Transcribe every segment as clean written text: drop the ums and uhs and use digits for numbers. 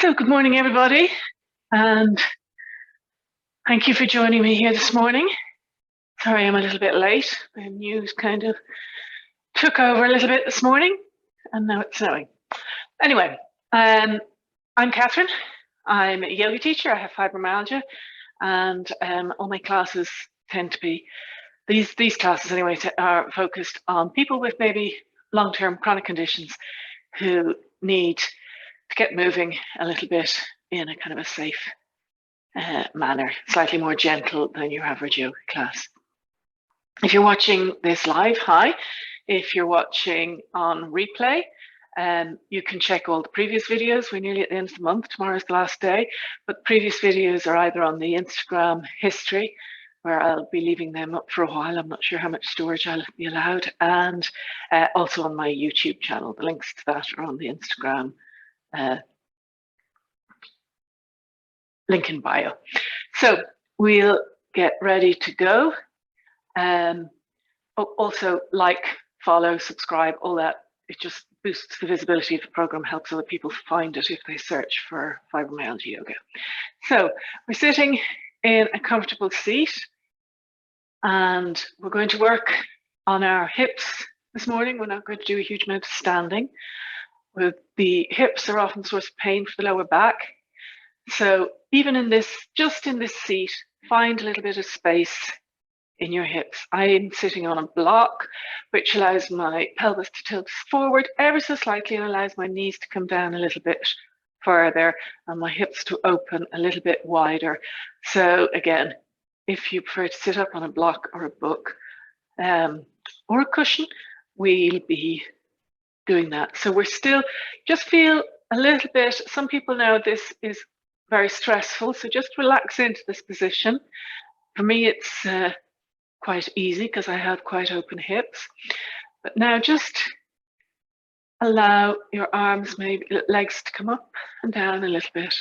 So good morning, everybody, and thank you for joining me here this morning. Sorry I'm a little bit late. The news kind of took over a little bit this morning, and now it's snowing. Anyway, I'm Catherine. I'm a yoga teacher. I have fibromyalgia, and all my classes tend to be, these classes anyway, are focused on people with maybe long-term chronic conditions who need to get moving a little bit in a kind of a safe manner, slightly more gentle than your average yoga class. If you're watching this live, hi. If you're watching on replay, you can check all the previous videos. We're nearly at the end of the month. Tomorrow's the last day, but previous videos are either on the Instagram history, where I'll be leaving them up for a while. I'm not sure how much storage I'll be allowed, and also on my YouTube channel. The links to that are on the Instagram link in bio. So we'll get ready to go. Also, like, follow, subscribe, all that. It just boosts the visibility of the program, helps other people find it if they search for fibromyalgia yoga. So we're sitting in a comfortable seat, and we're going to work on our hips this morning. We're not going to do a huge amount of standing. The hips are often a source of pain for the lower back. So even in this, just in this seat, find a little bit of space in your hips. I'm sitting on a block, which allows my pelvis to tilt forward ever so slightly and allows my knees to come down a little bit further and my hips to open a little bit wider. So again, if you prefer to sit up on a block or a book or a cushion, we'll be doing that. So we're still, just feel a little bit, some people know this is very stressful, so just relax into this position. For me, it's quite easy because I have quite open hips. But now just allow your arms, maybe legs, to come up and down a little bit.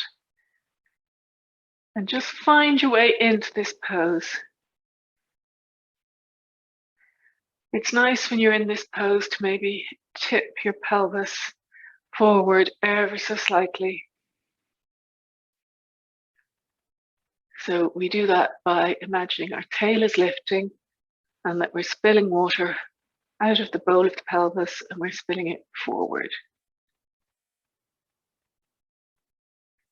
And just find your way into this pose. It's nice when you're in this pose to maybe tip your pelvis forward ever so slightly. So we do that by imagining our tail is lifting and that we're spilling water out of the bowl of the pelvis and we're spilling it forward.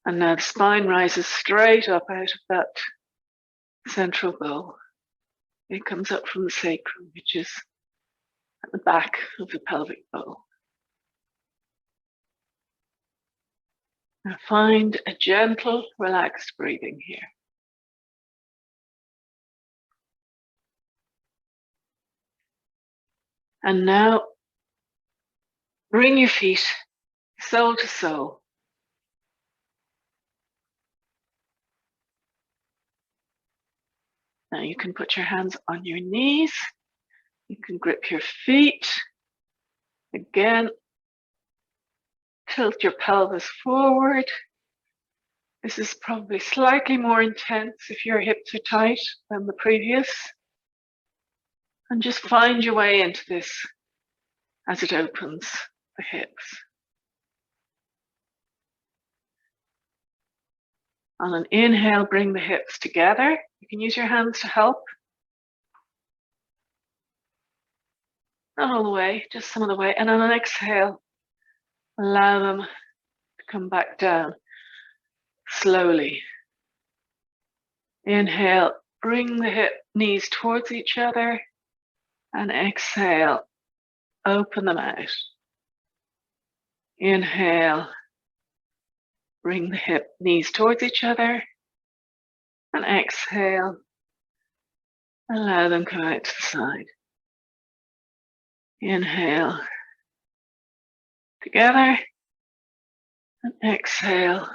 And now the spine rises straight up out of that central bowl. It comes up from the sacrum, which is at the back of the pelvic bowl. Now find a gentle, relaxed breathing here. And now bring your feet sole to sole. Now you can put your hands on your knees. You can grip your feet. Again, tilt your pelvis forward. This is probably slightly more intense if your hips are tight than the previous. And just find your way into this as it opens the hips. On an inhale, bring the hips together. You can use your hands to help. Not all the way, just some of the way. And on an exhale, allow them to come back down slowly. Inhale, bring the knees towards each other. And exhale, open them out. Inhale, bring the knees towards each other. And exhale, allow them to come out to the side. Inhale, together. And exhale.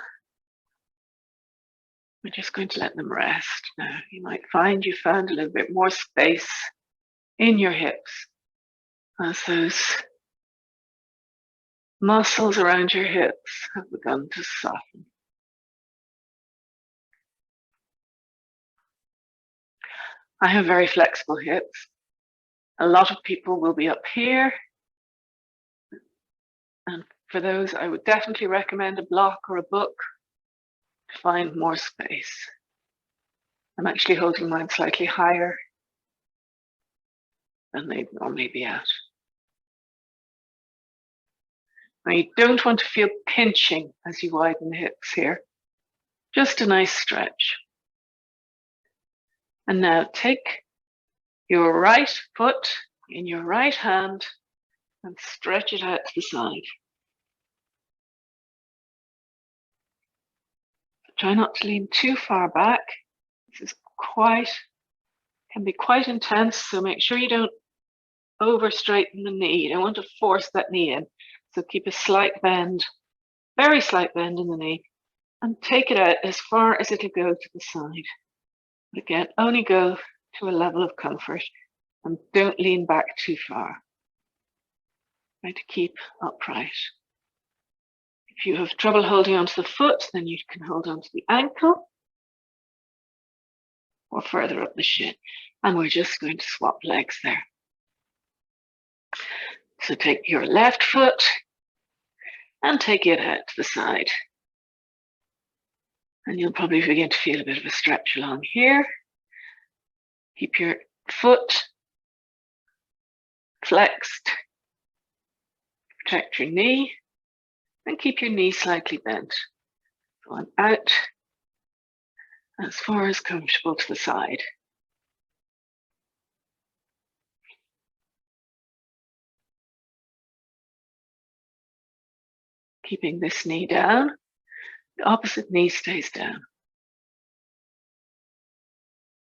We're just going to let them rest now. You might find you found a little bit more space in your hips as those muscles around your hips have begun to soften. I have very flexible hips. A lot of people will be up here, and for those, I would definitely recommend a block or a book to find more space. I'm actually holding mine slightly higher than they'd normally be at. Now you don't want to feel pinching as you widen the hips here. Just a nice stretch. And now take your right foot in your right hand and stretch it out to the side. Try not to lean too far back. This is can be quite intense, so make sure you don't over straighten the knee. You don't want to force that knee in. So keep a slight bend, very slight bend in the knee, and take it out as far as it'll go to the side. But again, only go to a level of comfort and don't lean back too far. Try to keep upright. If you have trouble holding onto the foot, then you can hold onto the ankle or further up the shin. And we're just going to swap legs there. So take your left foot and take it out to the side. And you'll probably begin to feel a bit of a stretch along here. Keep your foot flexed. Protect your knee and keep your knee slightly bent. Going out as far as comfortable to the side. Keeping this knee down, the opposite knee stays down.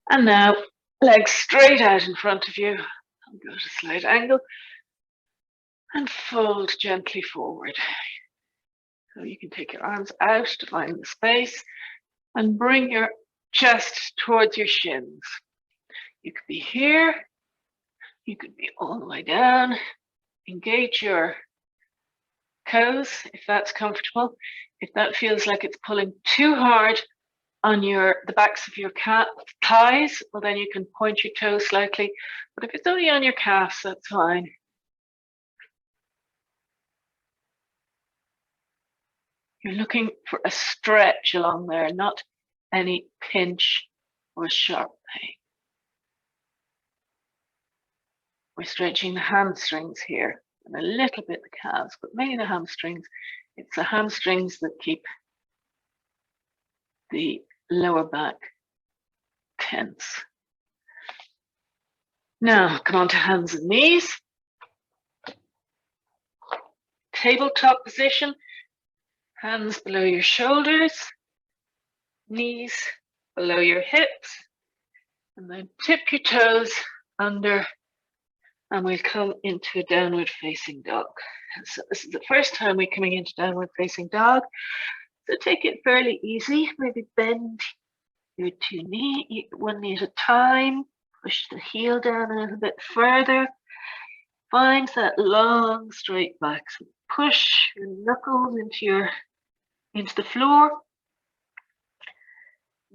And now legs straight out in front of you. And go to a slight angle and fold gently forward. So you can take your arms out to find the space and bring your chest towards your shins. You could be here, you could be all the way down. Engage your toes if that's comfortable. If that feels like it's pulling too hard on the backs of your thighs, well then you can point your toes slightly. But if it's only on your calves, that's fine. You're looking for a stretch along there, not any pinch or sharp pain. We're stretching the hamstrings here and a little bit the calves, but mainly the hamstrings. It's the hamstrings that keep the lower back tense. Now come on to hands and knees. Tabletop position. Hands below your shoulders, knees below your hips, and then tip your toes under, and we'll come into a downward facing dog. And so this is the first time we're coming into downward facing dog. So take it fairly easy, maybe bend your one knee at a time, push the heel down a little bit further, find that long straight back. So push your knuckles into the floor,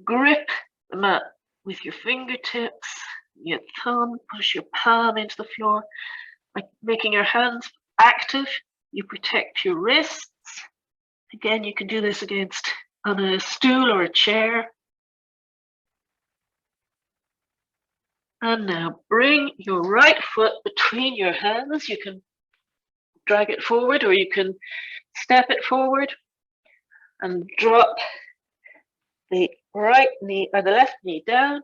grip the mat with your fingertips, your thumb, push your palm into the floor. By making your hands active, you protect your wrists. Again, you can do this on a stool or a chair. And now bring your right foot between your hands. You can drag it forward or you can step it forward. And drop the right knee or the left knee down.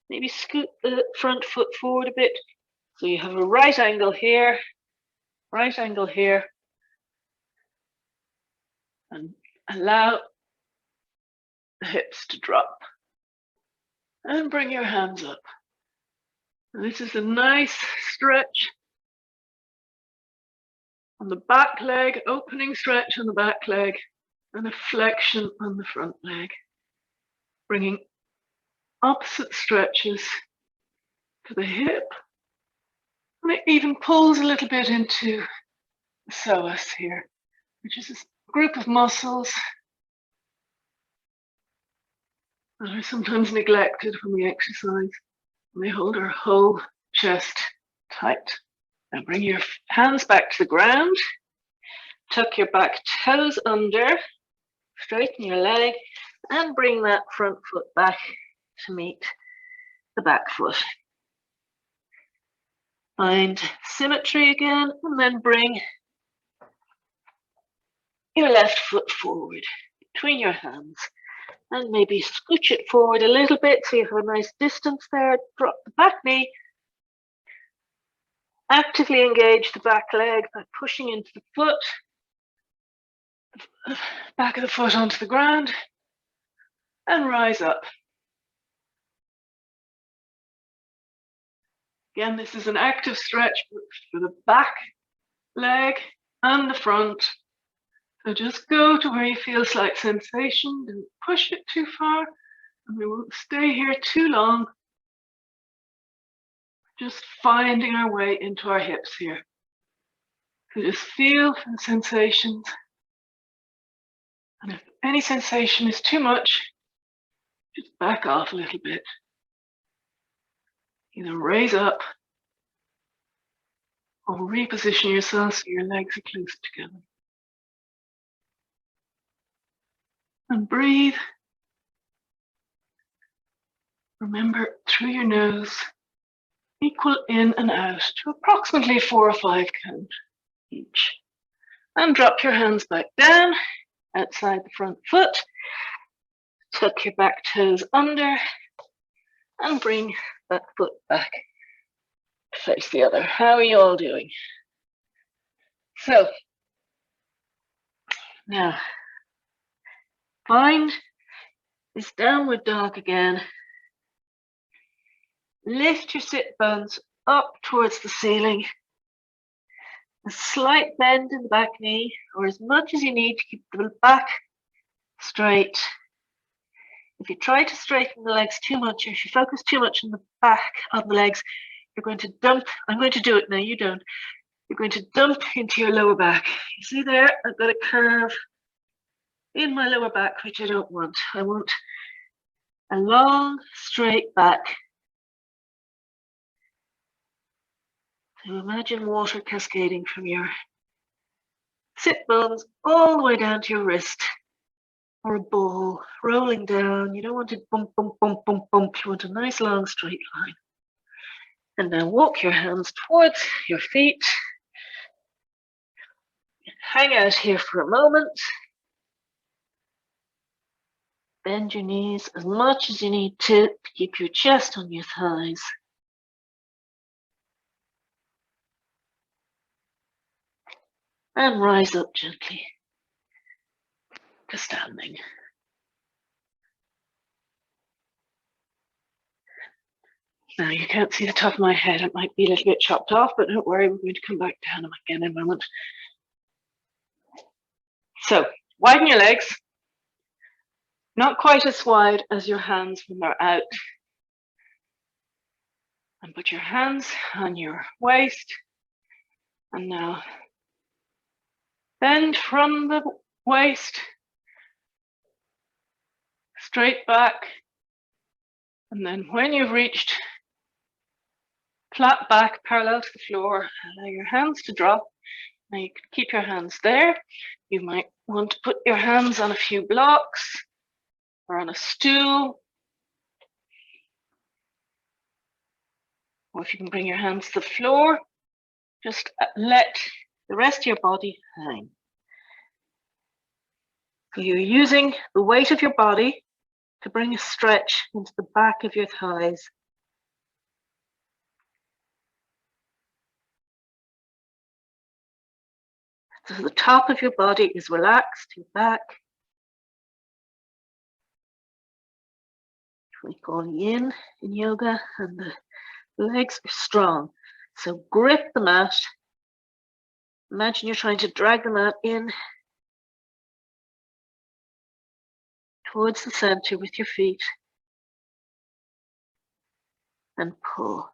Maybe scoot the front foot forward a bit. So you have a right angle here, and allow the hips to drop. And bring your hands up. And this is a nice stretch on the back leg, opening stretch on the back leg. And a flexion on the front leg, bringing opposite stretches to the hip. And it even pulls a little bit into the psoas here, which is this group of muscles that are sometimes neglected when we exercise. And they hold our whole chest tight. Now bring your hands back to the ground Tuck your back toes under, straighten your leg, and bring that front foot back to meet the back foot. Find symmetry again, and then bring your left foot forward between your hands, and maybe scooch it forward a little bit so you have a nice distance there. Drop the back knee. Actively engage the back leg by pushing into the foot, back of the foot onto the ground, and rise up. Again, this is an active stretch for the back leg and the front. So just go to where you feel slight sensation, don't push it too far, and we won't stay here too long. Just finding our way into our hips here. So just feel the sensations. And if any sensation is too much, just back off a little bit. Either raise up or reposition yourself so your legs are close together. And breathe. Remember, through your nose, equal in and out to approximately 4 or 5 count each. And drop your hands back down outside the front foot. Tuck your back toes under and bring that foot back to face the other. How are you all doing? So now find this downward dog again. Lift your sit bones up towards the ceiling. A slight bend in the back knee, or as much as you need to keep the back straight. If you try to straighten the legs too much, or if you focus too much on the back of the legs, you're going to dump. I'm going to do it now, you don't. You're going to dump into your lower back. You see there, I've got a curve in my lower back, which I don't want. I want a long, straight back. So imagine water cascading from your sit bones all the way down to your wrist, or a ball rolling down. You don't want it bump, bump, bump, bump, bump. You want a nice long straight line. And now walk your hands towards your feet. Hang out here for a moment. Bend your knees as much as you need to keep your chest on your thighs. And rise up gently to standing. Now you can't see the top of my head. It might be a little bit chopped off, but don't worry, we're going to come back down again in a moment. So widen your legs, not quite as wide as your hands when they're out. And put your hands on your waist. And now bend from the waist, straight back. And then when you've reached flat back, parallel to the floor, allow your hands to drop. Now you can keep your hands there. You might want to put your hands on a few blocks or on a stool. Or if you can bring your hands to the floor, just let the rest of your body hang. So you're using the weight of your body to bring a stretch into the back of your thighs. So the top of your body is relaxed, your back. We call yin in yoga, and the legs are strong. So grip the mat. Imagine you're trying to drag the mat in towards the center with your feet and pull.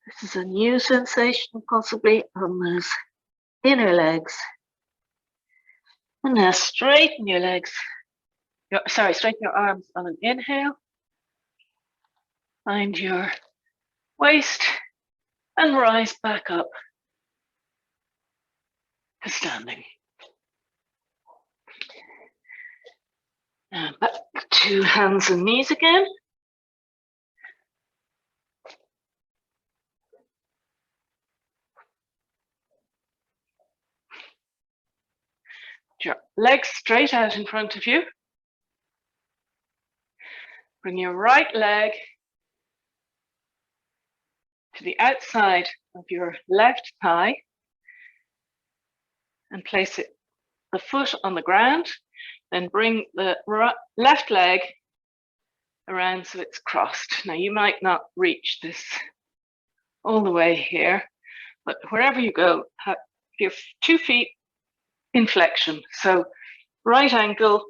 This is a new sensation possibly on those inner legs. And now straighten your legs. Straighten your arms on an inhale. Find your waist, and rise back up to standing. And back to hands and knees again. Your legs straight out in front of you. Bring your right leg to the outside of your left thigh and place it, the foot on the ground. Then bring the left leg around so it's crossed. Now you might not reach this all the way here, but wherever you go, have your 2 feet in flexion. So right angle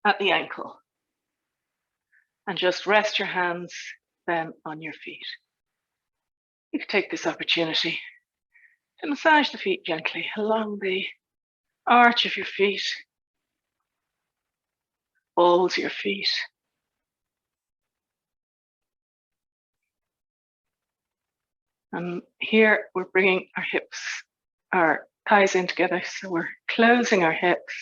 at the ankle. And just rest your hands then on your feet. You can take this opportunity to massage the feet gently along the arch of your feet, balls of your feet. And here we're bringing our hips, our thighs in together. So we're closing our hips.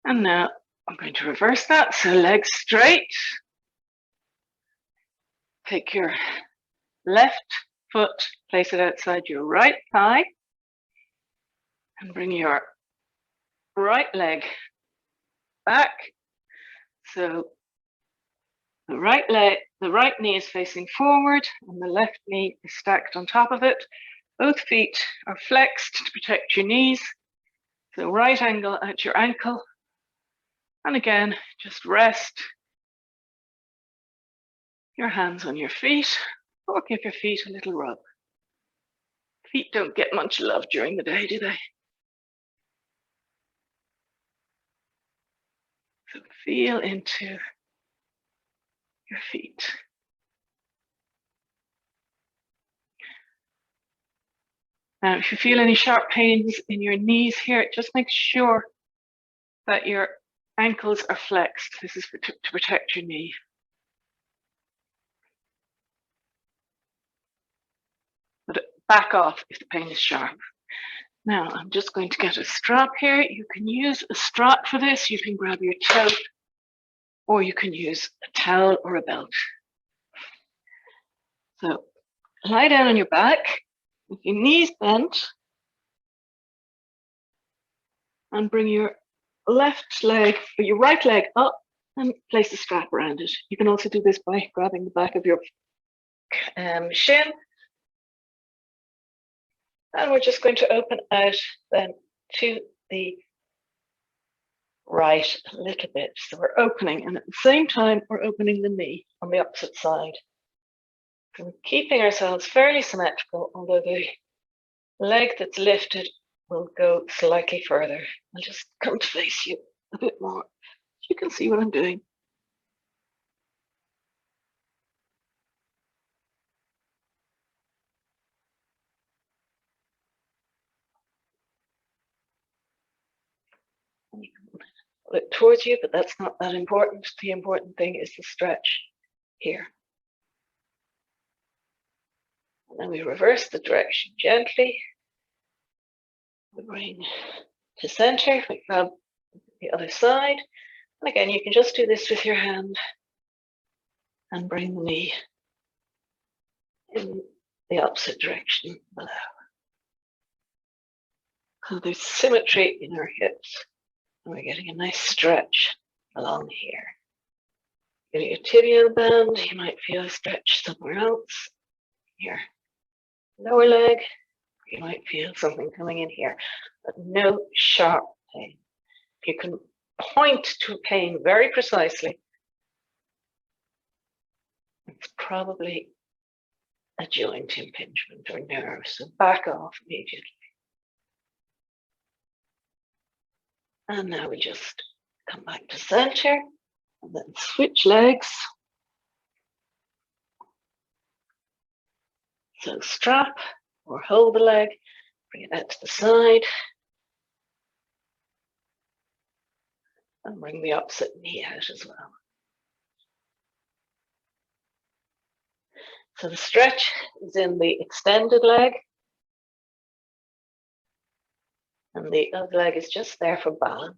And now I'm going to reverse that. So legs straight. Take your left foot, place it outside your right thigh, and bring your right leg back. So the right knee is facing forward and the left knee is stacked on top of it. Both feet are flexed to protect your knees. So right angle at your ankle. And again, just rest your hands on your feet or give your feet a little rub. Feet don't get much love during the day, do they? So feel into your feet. Now, if you feel any sharp pains in your knees here, just make sure that your ankles are flexed. This is to protect your knee. But back off if the pain is sharp. Now, I'm just going to get a strap here. You can use a strap for this. You can grab your toe, or you can use a towel or a belt. So lie down on your back with your knees bent and bring your left leg or your right leg up and place the strap around it. You can also do this by grabbing the back of your shin. And we're just going to open out then to the right a little bit. So we're opening, and at the same time, we're opening the knee on the opposite side. So we're keeping ourselves fairly symmetrical, although the leg that's lifted will go slightly further. I'll just come to face you a bit more so you can see what I'm doing. And you can pull it towards you, but that's not that important. The important thing is the stretch here. And then we reverse the direction gently. We bring to center, we grab the other side. And again, you can just do this with your hand and bring the knee in the opposite direction below. So there's symmetry in our hips, and we're getting a nice stretch along here. Getting a tibial bend, you might feel a stretch somewhere else. Here, lower leg, you might feel something coming in here, but no sharp pain. If you can point to a pain very precisely, it's probably a joint impingement or nerve, so back off immediately. And now we just come back to center and then switch legs. So strap or hold the leg, bring it out to the side. And bring the opposite knee out as well. So the stretch is in the extended leg, and the other leg is just there for balance.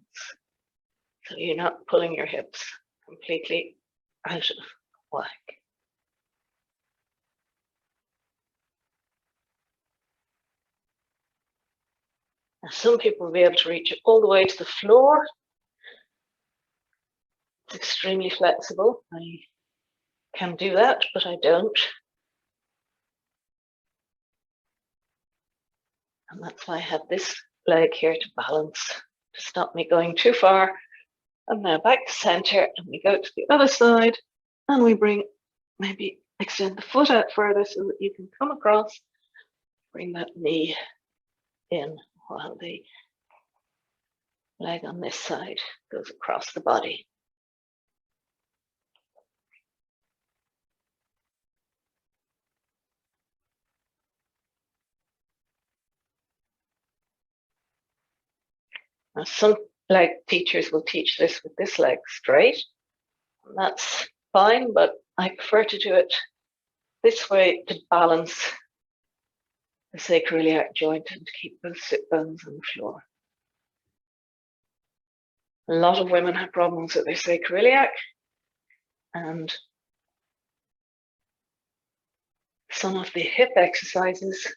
So you're not pulling your hips completely out of whack. Now, some people will be able to reach it all the way to the floor. It's extremely flexible. I can do that, but I don't. And that's why I have this leg here to balance, to stop me going too far. And now back to center, and we go to the other side, and we bring, maybe extend the foot out further so that you can come across, bring that knee in while the leg on this side goes across the body. Now, some leg teachers will teach this with this leg straight. And that's fine, but I prefer to do it this way to balance the sacroiliac joint and to keep those sit bones on the floor. A lot of women have problems with their sacroiliac, and some of the hip exercises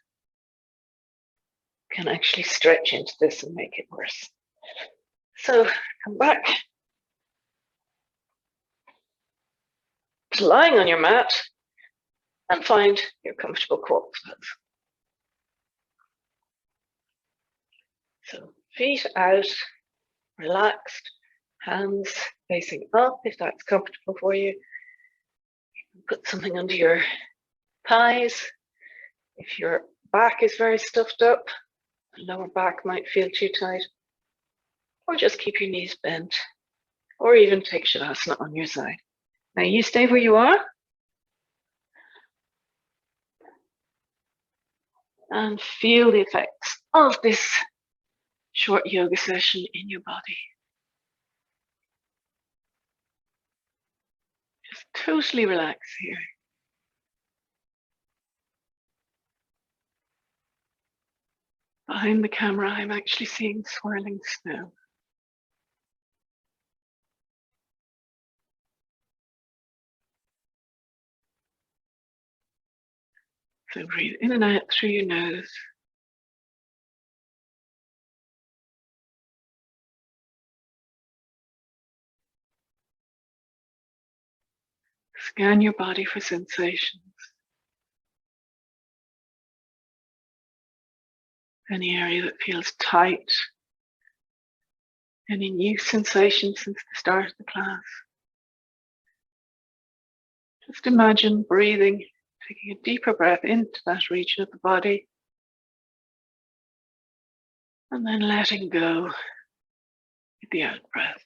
can actually stretch into this and make it worse. So come back to lying on your mat and find your comfortable corpse pose. So feet out, relaxed, hands facing up if that's comfortable for you. Put something under your thighs. If your back is very stuffed up, the lower back might feel too tight, or just keep your knees bent, or even take Shavasana on your side. Now you stay where you are and feel the effects of this short yoga session in your body. Just totally relax here. Behind the camera, I'm actually seeing swirling snow. So breathe in and out through your nose. Scan your body for sensations. Any area that feels tight. Any new sensations since the start of the class. Just imagine breathing, taking a deeper breath into that region of the body. And then letting go with the out breath.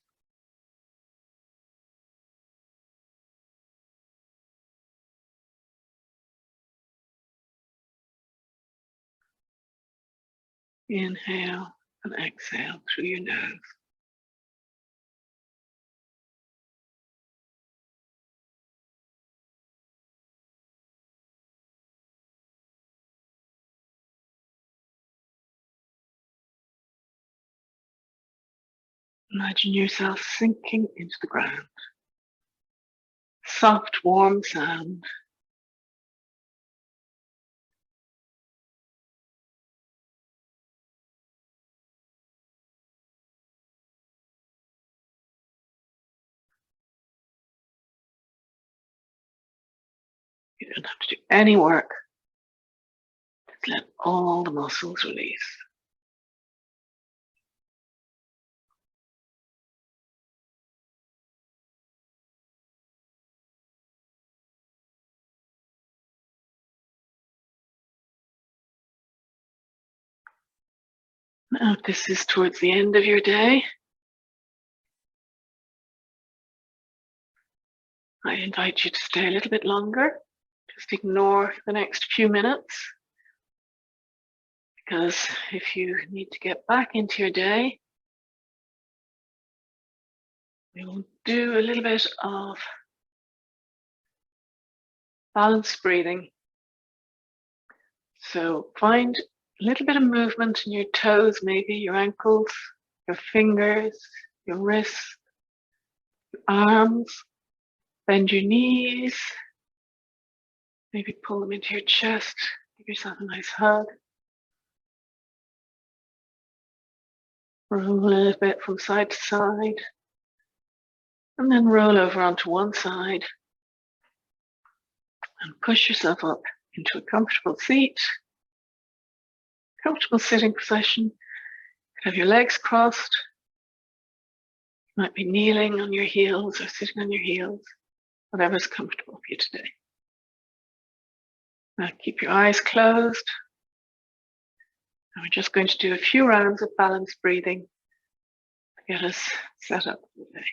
Inhale and exhale through your nose. Imagine yourself sinking into the ground. Soft, warm sound. You don't have to do any work. Just let all the muscles release. Now, if this is towards the end of your day, I invite you to stay a little bit longer. Just ignore the next few minutes. Because if you need to get back into your day, We'll do a little bit of balanced breathing. So find a little bit of movement in your toes, maybe your ankles, your fingers, your wrists, your arms. Bend your knees. Maybe pull them into your chest. Give yourself a nice hug. Roll a little bit from side to side. And then roll over onto one side. And push yourself up into a comfortable seat. Comfortable sitting position. Have your legs crossed. You might be kneeling on your heels or sitting on your heels. Whatever's comfortable for you today. Now keep your eyes closed. And we're just going to do a few rounds of balanced breathing to get us set up for the day.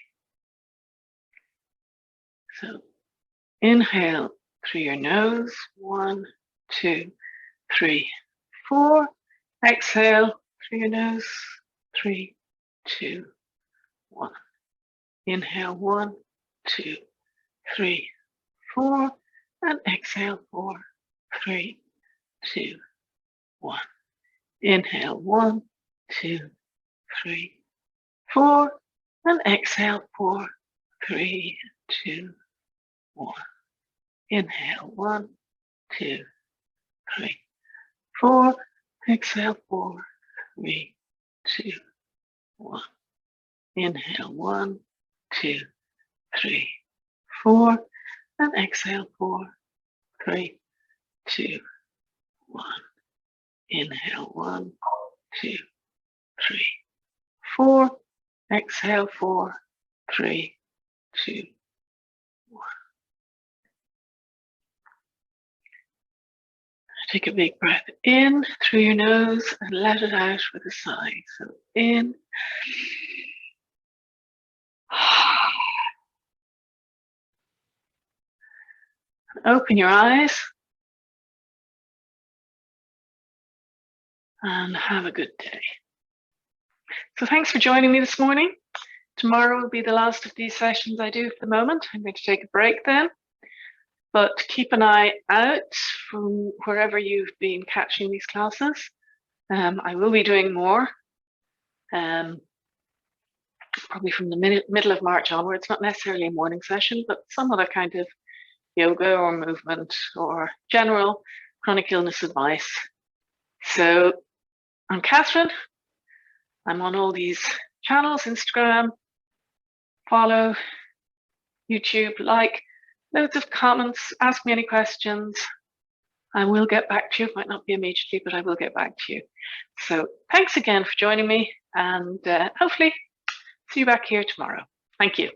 So inhale through your nose, 1, 2, 3, 4. Exhale through your nose, 3, 2, 1. Inhale, 1, 2, 3, 4. And exhale, 4, 3, 2, 1. Inhale, 1, 2, 3, 4. And exhale, 4, 3, 2, 1. Inhale, 1, 2, 3, 4. Exhale, 4, 3, 2, 1. Inhale, 1, 2, 3, 4. And exhale, 4, 3, 2, 1. Inhale, 1, 2, 3, 4. Exhale, 4, 3, 2, 1. Take a big breath in through your nose and let it out with a sigh. So in. Open your eyes and have a good day. So thanks for joining me this morning. Tomorrow will be the last of these sessions I do for the moment. I'm going to take a break then, but keep an eye out from wherever you've been catching these classes. I will be doing more, probably from the middle of March onwards, not necessarily a morning session, but some other kind of yoga or movement or general chronic illness advice. So I'm Catherine. I'm on all these channels, Instagram, follow, YouTube, like, loads of comments, ask me any questions. I will get back to you. It might not be immediately, but I will get back to you. So thanks again for joining me, and hopefully see you back here tomorrow. Thank you.